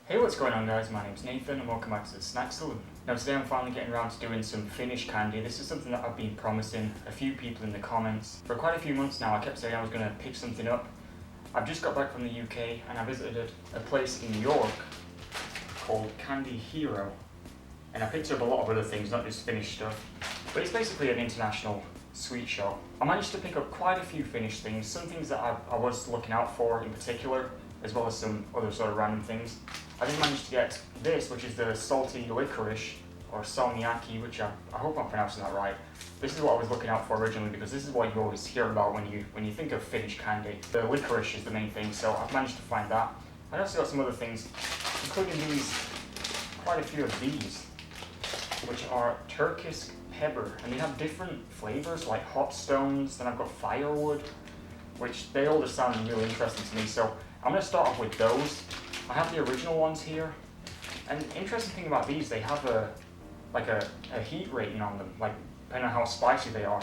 Hey, what's going on guys? My name's Nathan and welcome back to the Snack Saloon. Now today I'm finally getting around to doing some Finnish candy. This is something that I've been promising a few people in the comments. For quite a few months now I kept saying I was going to pick something up. I've just got back from the UK and I visited a place in New York called Candy Hero. And I picked up a lot of other things, not just Finnish stuff. But it's basically an international sweet shop. I managed to pick up quite a few Finnish things, some things that I was looking out for in particular, as well as some other sort of random things. I then managed to get this, which is the salty licorice, or salmiakki, which I hope I'm pronouncing that right. This is what I was looking out for originally, because this is what you always hear about when you think of Finnish candy. The licorice is the main thing, so I've managed to find that. I also got some other things, including these, quite a few of these, which are Turkish pepper, and they have different flavors, like hot stones. Then I've got firewood, which they all just sound really interesting to me, so I'm going to start off with those. I have the original ones here, and the interesting thing about these, they have a heat rating on them, like depending on how spicy they are.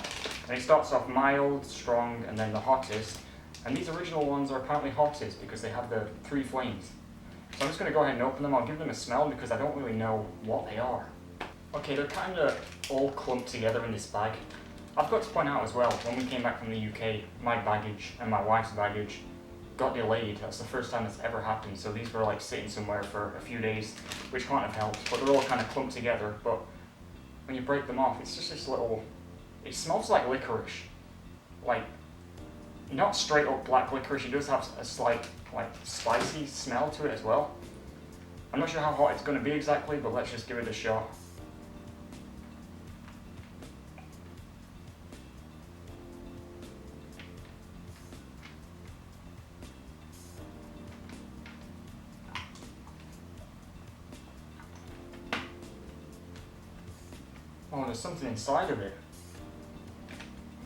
And it starts off mild, strong, and then the hottest. And these original ones are apparently hottest because they have the 3 flames. So I'm just going to go ahead and open them. I'll give them a smell because I don't really know what they are. Okay, they're kind of all clumped together in this bag. I've got to point out as well, when we came back from the UK, my baggage and my wife's baggage got delayed. That's the first time that's ever happened. So these were like sitting somewhere for a few days, which can't have helped. But they're all kind of clumped together. But when you break them off, it's just this little, it smells like licorice. Like, not straight up black licorice, it does have a slight like spicy smell to it as well. I'm not sure how hot it's going to be exactly, but let's just give it a shot. Oh, there's something inside of it.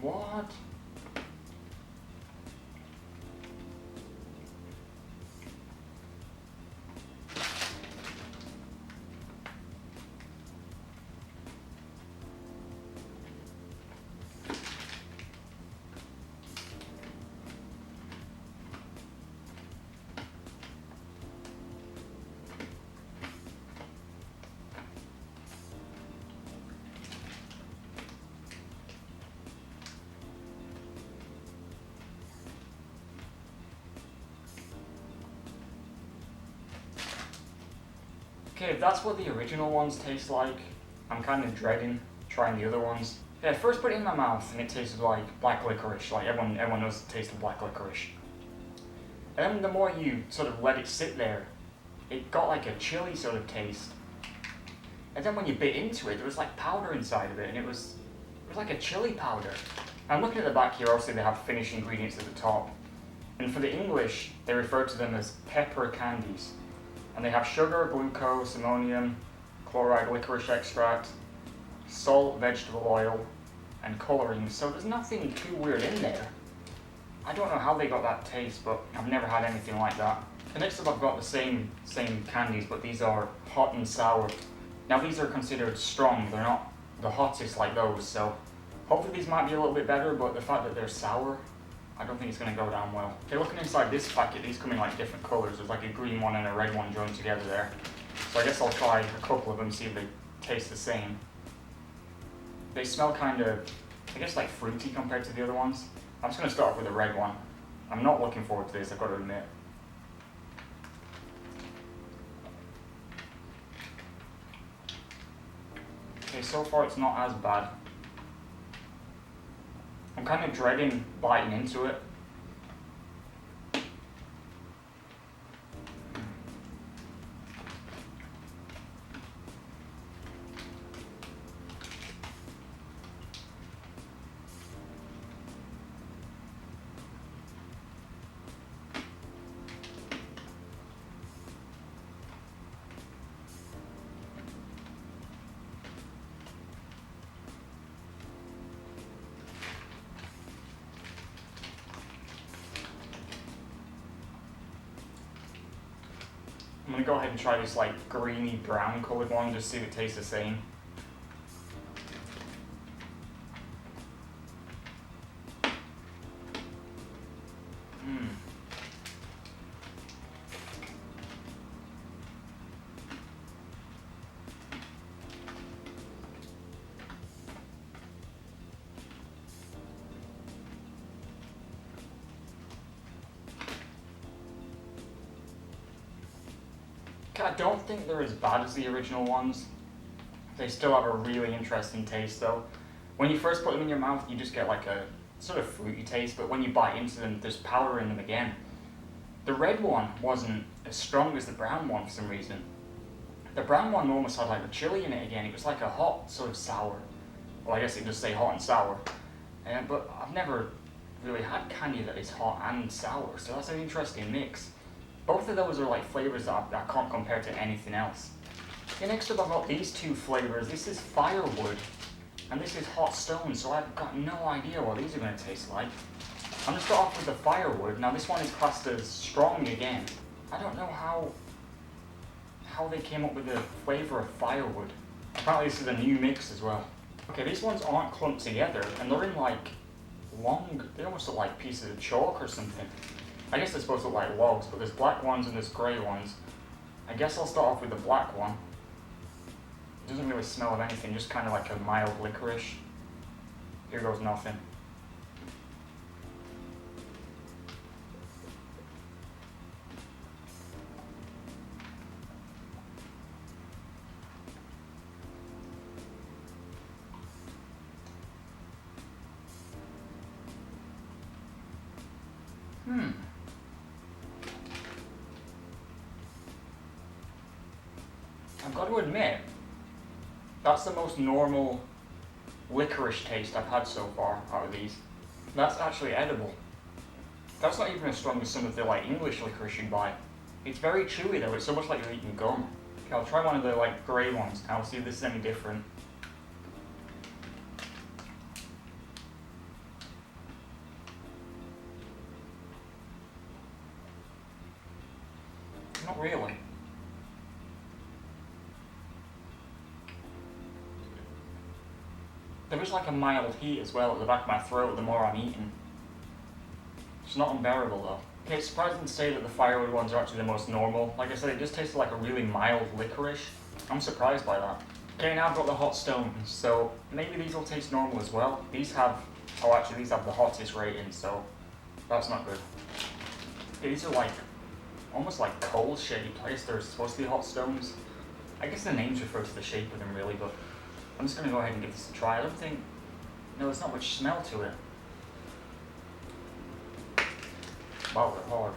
What? Okay, if that's what the original ones taste like, I'm kind of dreading trying the other ones. Yeah, first put it in my mouth and it tasted like black licorice, like everyone knows the taste of black licorice. And then the more you sort of let it sit there, it got like a chili sort of taste. And then when you bit into it, there was like powder inside of it, and it was like a chili powder. I'm looking at the back here, obviously they have Finnish ingredients at the top. And for the English, they refer to them as pepper candies. And they have sugar, glucose, ammonium, chloride, licorice extract, salt, vegetable oil, and colouring. So there's nothing too weird in there. I don't know how they got that taste, but I've never had anything like that. And next up I've got the same candies, but these are hot and sour. Now these are considered strong, they're not the hottest like those, so hopefully these might be a little bit better, but the fact that they're sour, I don't think it's going to go down well. Okay, looking inside this packet, these come in like different colours. There's like a green one and a red one joined together there. So I guess I'll try a couple of them, see if they taste the same. They smell kind of, I guess, like fruity compared to the other ones. I'm just going to start off with the red one. I'm not looking forward to this, I've got to admit. Okay, so far it's not as bad. I'm kind of dreading biting into it. I'm going to go ahead and try this like greeny brown coloured one, just see if it tastes the same. I don't think they're as bad as the original ones. They still have a really interesting taste though. When you first put them in your mouth, you just get like a sort of fruity taste, but when you bite into them, there's power in them again. The red one wasn't as strong as the brown one for some reason. The brown one almost had like the chili in it again. It was like a hot sort of sour. Well, I guess it does say hot and sour. But I've never really had candy that is hot and sour, so that's an interesting mix. Both of those are like flavors that I can't compare to anything else. Okay, next up I've got these two flavors. This is firewood and this is hot stone, so I've got no idea what these are going to taste like. I'm going to start off with the firewood. Now this one is classed as strong again. I don't know how they came up with the flavor of firewood. Apparently this is a new mix as well. Okay, these ones aren't clumped together and they're in like long, they almost look like pieces of chalk or something. I guess they're supposed to look like logs, but there's black ones and there's grey ones. I guess I'll start off with the black one. It doesn't really smell of anything, just kind of like a mild licorice. Here goes nothing. I've got to admit, that's the most normal licorice taste I've had so far out of these. That's actually edible. That's not even as strong as some of the like English licorice you'd buy. It's very chewy though, it's almost like you're eating gum. Okay, I'll try one of the like grey ones and I'll see if this is any different. Not really. There is like a mild heat as well at the back of my throat the more I'm eating. It's not unbearable though. Okay, it's surprising to say that the firewood ones are actually the most normal. Like I said, it just tasted like a really mild licorice. I'm surprised by that. Okay, now I've got the hot stones, so maybe these will taste normal as well. These have the hottest rating, so that's not good. Okay, these are like, almost like coal-shaped. I guess they're supposed to be hot stones. I guess the names refer to the shape of them really, but I'm just going to go ahead and give this a try. I don't think, no, there's not much smell to it. Wow, they're hard.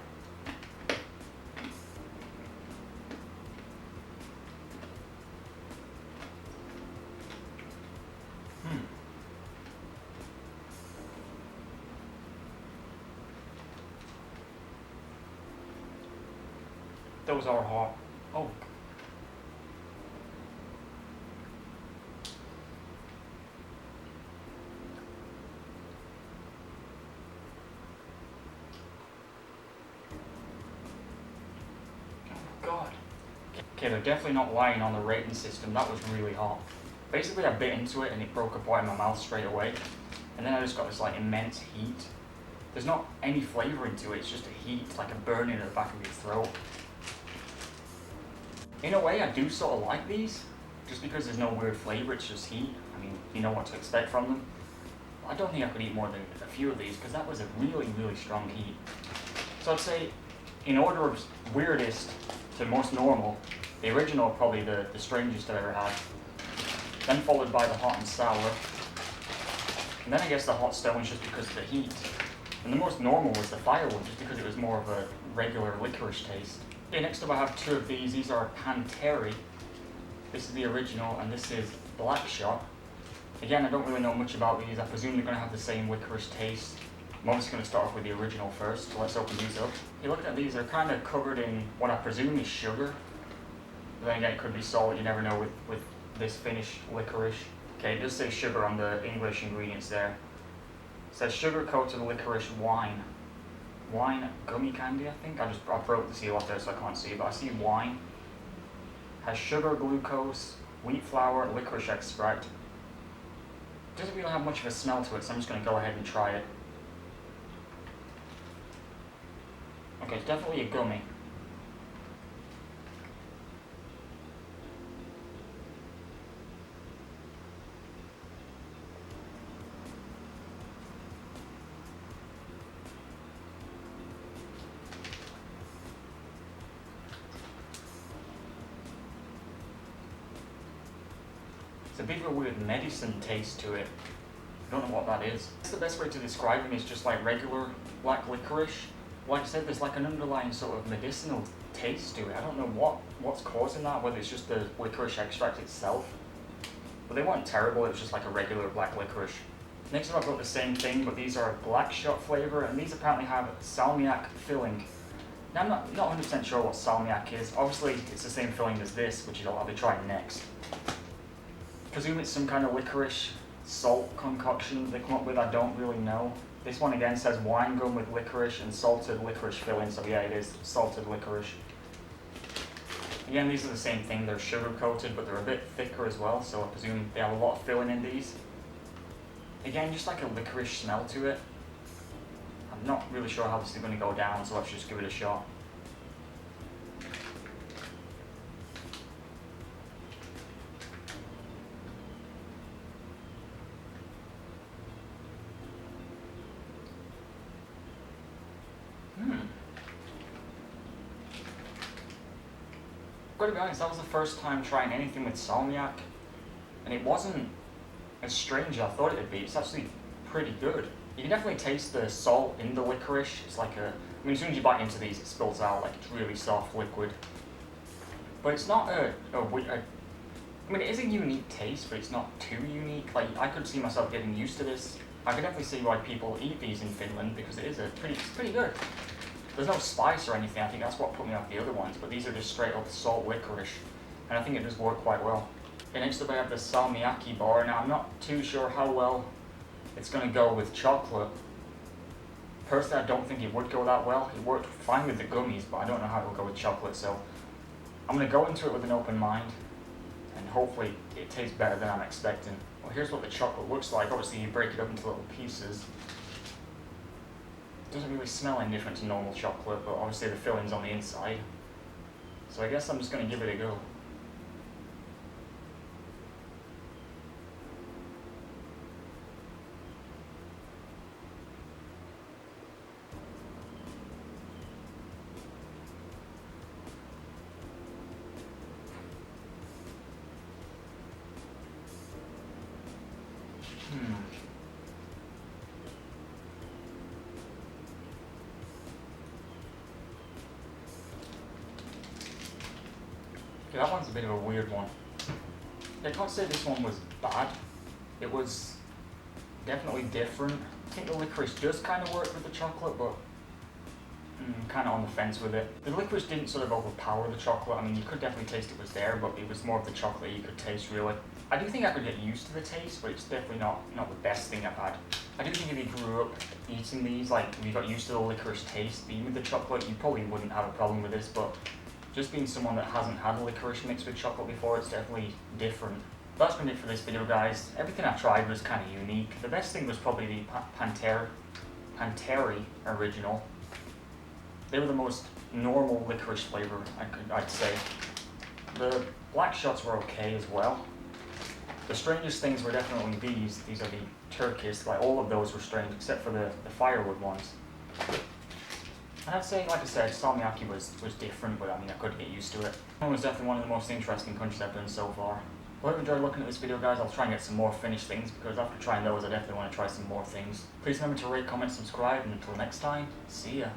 Those are hot. Oh. God. Okay, they're definitely not lying on the rating system. That was really hot. Basically, I bit into it and it broke apart in my mouth straight away. And then I just got this like immense heat. There's not any flavour into it, it's just a heat, like a burning at the back of your throat. In a way, I do sort of like these, just because there's no weird flavour, it's just heat. I mean, you know what to expect from them. I don't think I could eat more than a few of these, because that was a really, really strong heat. So I'd say, in order of weirdest to most normal, the original probably the strangest I've ever had. Then followed by the hot and sour. And then I guess the hot stones just because of the heat. And the most normal was the firewood, just because it was more of a regular licorice taste. Okay, next up I have two of these. These are Panteri. This is the original, and this is Black Shot. Again, I don't really know much about these. I presume they're going to have the same licorice taste. I'm obviously going to start off with the original first, so let's open these up. Okay, looking at these, they're kind of covered in what I presume is sugar. But then again, it could be salt, you never know with this Finnish licorice. Okay, it does say sugar on the English ingredients there. It says sugar-coated licorice wine. Wine gummy candy, I think. I broke the seal off there so I can't see, but I see wine. Has sugar, glucose, wheat flour, licorice extract. Doesn't really have much of a smell to it, so I'm just going to go ahead and try it. Okay, it's definitely a gummy. a bit of a weird medicine taste to it. I don't know what that is. The best way to describe them is just like regular black licorice. Like I said, there's like an underlying sort of medicinal taste to it. I don't know what's causing that, whether it's just the licorice extract itself. But they weren't terrible, it was just like a regular black licorice. Next up I've got the same thing, but these are black shot flavour, and these apparently have salmiak filling. Now I'm not 100% sure what salmiak is. Obviously it's the same filling as this, which is what I'll be trying next. Presume it's some kind of licorice salt concoction they come up with, I don't really know. This one again says wine gum with licorice and salted licorice filling, so yeah, it is salted licorice. Again, these are the same thing, they're sugar coated, but they're a bit thicker as well, so I presume they have a lot of filling in these. Again, just like a licorice smell to it. I'm not really sure how this is going to go down, so let's just give it a shot. Gotta be honest, that was the first time trying anything with salmiak, and it wasn't as strange as I thought it'd be. It's actually pretty good. You can definitely taste the salt in the licorice. It's like I mean, as soon as you bite into these, it spills out like it's really soft liquid. But it's not I mean, it is a unique taste, but it's not too unique. Like, I could see myself getting used to this. I could definitely see why people eat these in Finland, because it's pretty good. There's no spice or anything. I think that's what put me off the other ones, but these are just straight up salt licorice, and I think it does work quite well. And next up I have the salmiakki bar. Now I'm not too sure how well it's going to go with chocolate. Personally, I don't think it would go that well. It worked fine with the gummies, but I don't know how it will go with chocolate, so I'm going to go into it with an open mind, and hopefully it tastes better than I'm expecting. Well, here's what the chocolate looks like. Obviously you break it up into little pieces. It doesn't really smell any different to normal chocolate, but obviously the filling's on the inside. So I guess I'm just going to give it a go. Yeah, that one's a bit of a weird one. I can't say this one was bad. It was definitely different. I think the licorice does kind of work with the chocolate, but kind of on the fence with it. The licorice didn't sort of overpower the chocolate. I mean, you could definitely taste it was there, but it was more of the chocolate you could taste, really. I do think I could get used to the taste, but it's definitely not the best thing I've had. I do think if you grew up eating these, like if you got used to the licorice taste being with the chocolate, you probably wouldn't have a problem with this, but just being someone that hasn't had licorice mixed with chocolate before, it's definitely different. That's been it for this video, guys. Everything I tried was kind of unique. The best thing was probably the Panteri original. They were the most normal licorice flavor, I'd say. The black shots were okay as well. The strangest things were definitely these. These are the Turkish. Like, all of those were strange except for the firewood ones. And I'd say, like I said, salmiakki was different, but I mean, I could get used to it. It was definitely one of the most interesting countries I've done so far. Well, I hope you enjoyed looking at this video, guys. I'll try and get some more Finnish things, because after trying those, I definitely want to try some more things. Please remember to rate, comment, subscribe, and until next time, see ya.